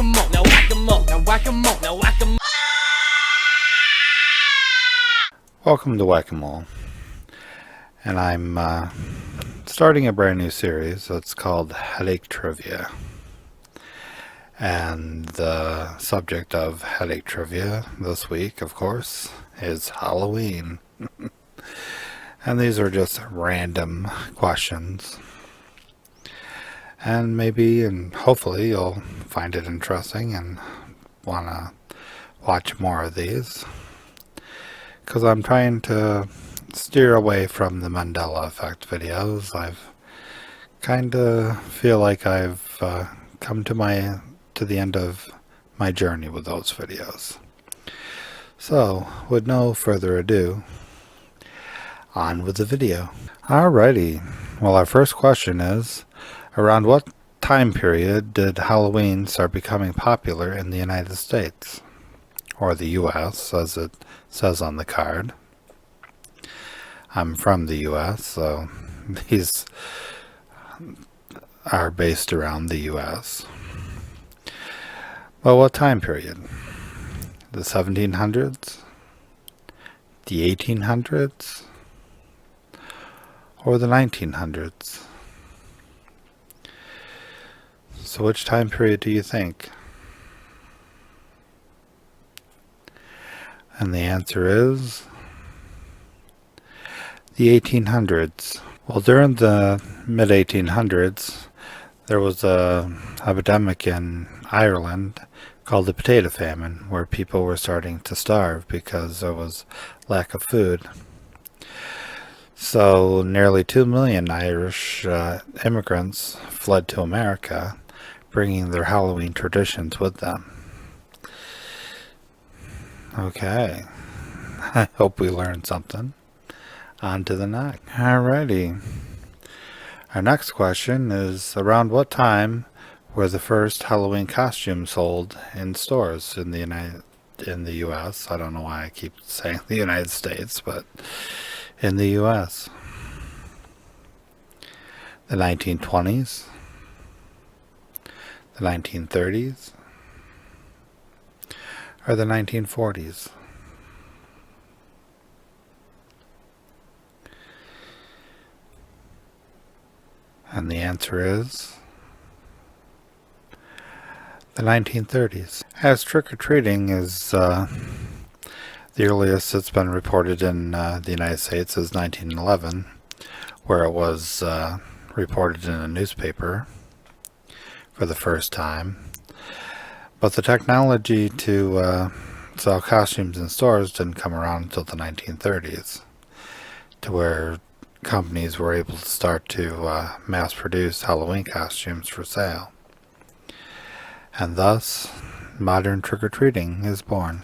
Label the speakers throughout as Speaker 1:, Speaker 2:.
Speaker 1: whack-a-mole, now whack-a-mole, now whack-a-mole, now whack-a-mole.
Speaker 2: Welcome to Whack-a-Mole, and I'm starting a brand new series. It's called Headache Trivia, and the subject of Headache Trivia this week, of course, is Halloween. And these are just random questions, and maybe and hopefully you'll find it interesting and want to watch more of these, because I'm trying to steer away from the Mandela Effect videos. I've kind of feel like I've come to the end of my journey with those videos. So, with no further ado, on with the video. Alrighty, well, our first question is, around what time period did Halloween start becoming popular in the United States? Or the US, as it says on the card. I'm from the US, so these are based around the US. Well, what time period? The 1700s? The 1800s? Or the 1900s? So which time period do you think? And the answer is the 1800s. Well, during the mid-1800s, there was a epidemic in Ireland called the potato famine, where people were starting to starve because there was lack of food. So nearly 2 million Irish immigrants fled to America, bringing their Halloween traditions with them. Okay, I hope we learned something. On to the next. Alrighty. Our next question is, around what time were the first Halloween costumes sold in stores in the US? I don't know why I keep saying the United States, but in the US. The 1920s, the 1930s, or the 1940s? And the answer is the 1930s. As trick-or-treating is the earliest it's been reported in the United States is 1911, where it was reported in a newspaper for the first time. But the technology to sell costumes in stores didn't come around until the 1930s, to where companies were able to start to mass produce Halloween costumes for sale. And thus, modern trick-or-treating is born.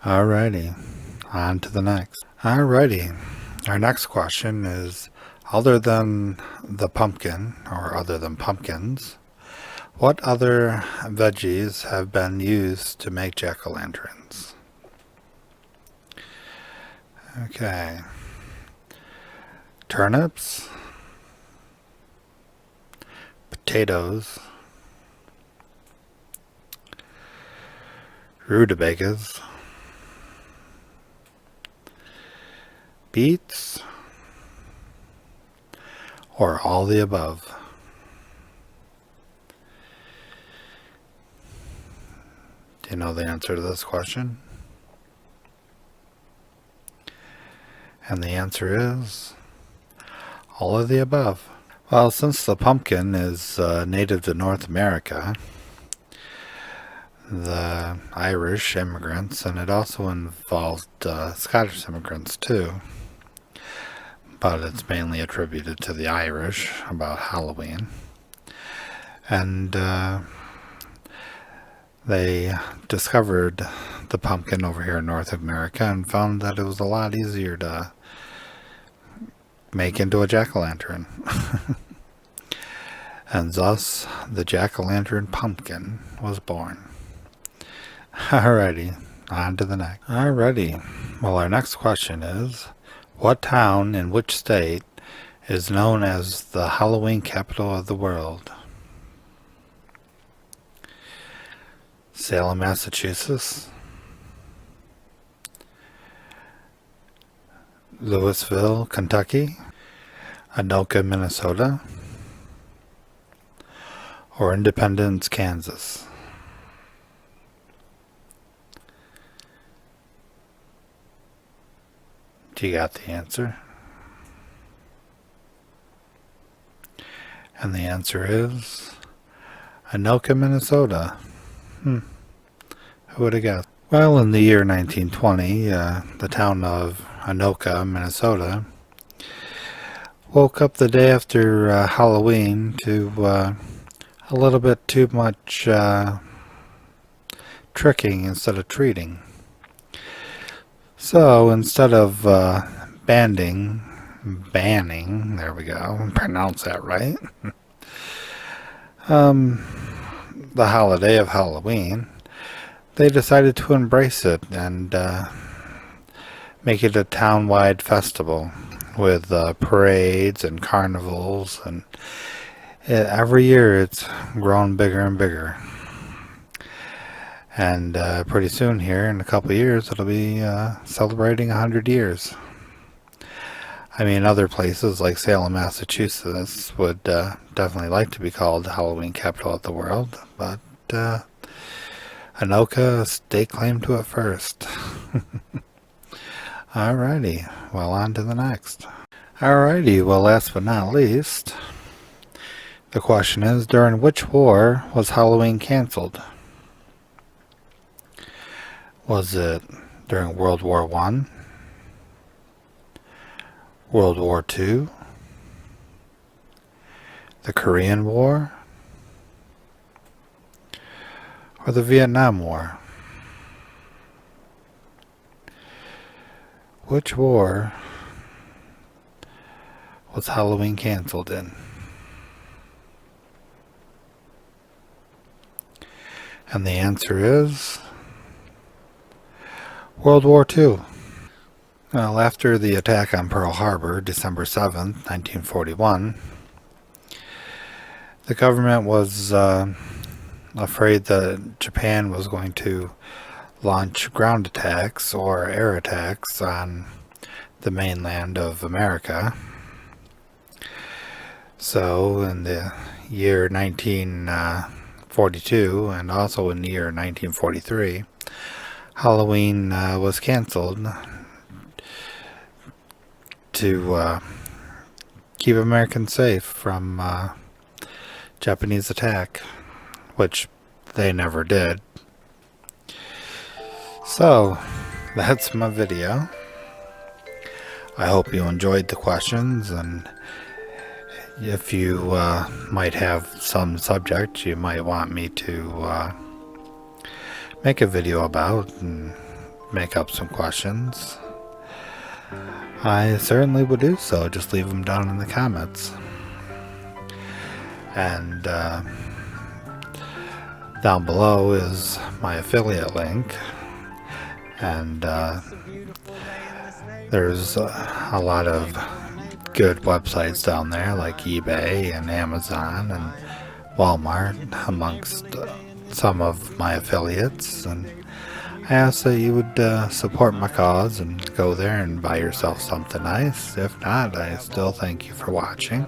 Speaker 2: Alrighty, on to the next. Alrighty, our next question is, other than the pumpkin, or other than pumpkins, what other veggies have been used to make jack-o'-lanterns? Okay. Turnips, potatoes, rutabagas, beets, or all the above? Do you know the answer to this question? And the answer is all of the above. Well, since the pumpkin is native to North America, the Irish immigrants, and it also involved Scottish immigrants too, but it's mainly attributed to the Irish about Halloween. And they discovered the pumpkin over here in North America and found that it was a lot easier to make into a jack-o'-lantern. And thus, the jack-o'-lantern pumpkin was born. Alrighty, on to the next. Alrighty, well, our next question is, what town in which state is known as the Halloween capital of the world? Salem, Massachusetts, Louisville, Kentucky, Anoka, Minnesota, or Independence, Kansas? Do you got the answer? And the answer is Anoka, Minnesota. Who would have guessed? Well, in the year 1920, the town of Anoka, Minnesota, woke up the day after Halloween to a little bit too much tricking instead of treating. So instead of banning, there we go, pronounce that right, the holiday of Halloween, they decided to embrace it and make it a town-wide festival with parades and carnivals, and every year it's grown bigger and bigger. And pretty soon here, in a couple of years, it'll be celebrating 100 years. I mean, other places like Salem, Massachusetts would definitely like to be called the Halloween capital of the world, but Anoka stake claim to it first. Alrighty, well, on to the next. Alrighty, well, last but not least, the question is, during which war was Halloween canceled? Was it during World War I, World War II, the Korean War, or the Vietnam War? Which war was Halloween canceled in? And the answer is World War II. Well, after the attack on Pearl Harbor, December 7th, 1941, the government was afraid that Japan was going to launch ground attacks or air attacks on the mainland of America. So in the year 1942 and also in the year 1943, Halloween was canceled to keep Americans safe from Japanese attack, which they never did. So, that's my video. I hope you enjoyed the questions, and if you might have some subject you might want me to make a video about and make up some questions, I certainly would do so. Just leave them down in the comments. And down below is my affiliate link. And there's a lot of good websites down there like eBay and Amazon and Walmart amongst some of my affiliates, and I ask that you would support my cause and go there and buy yourself something nice. If not, I still thank you for watching,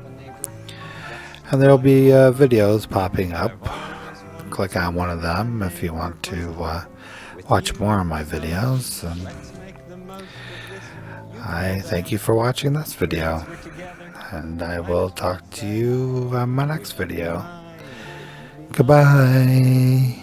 Speaker 2: and there'll be videos popping up. Click on one of them if you want to watch more of my videos, and I thank you for watching this video, and I will talk to you on my next video. Goodbye.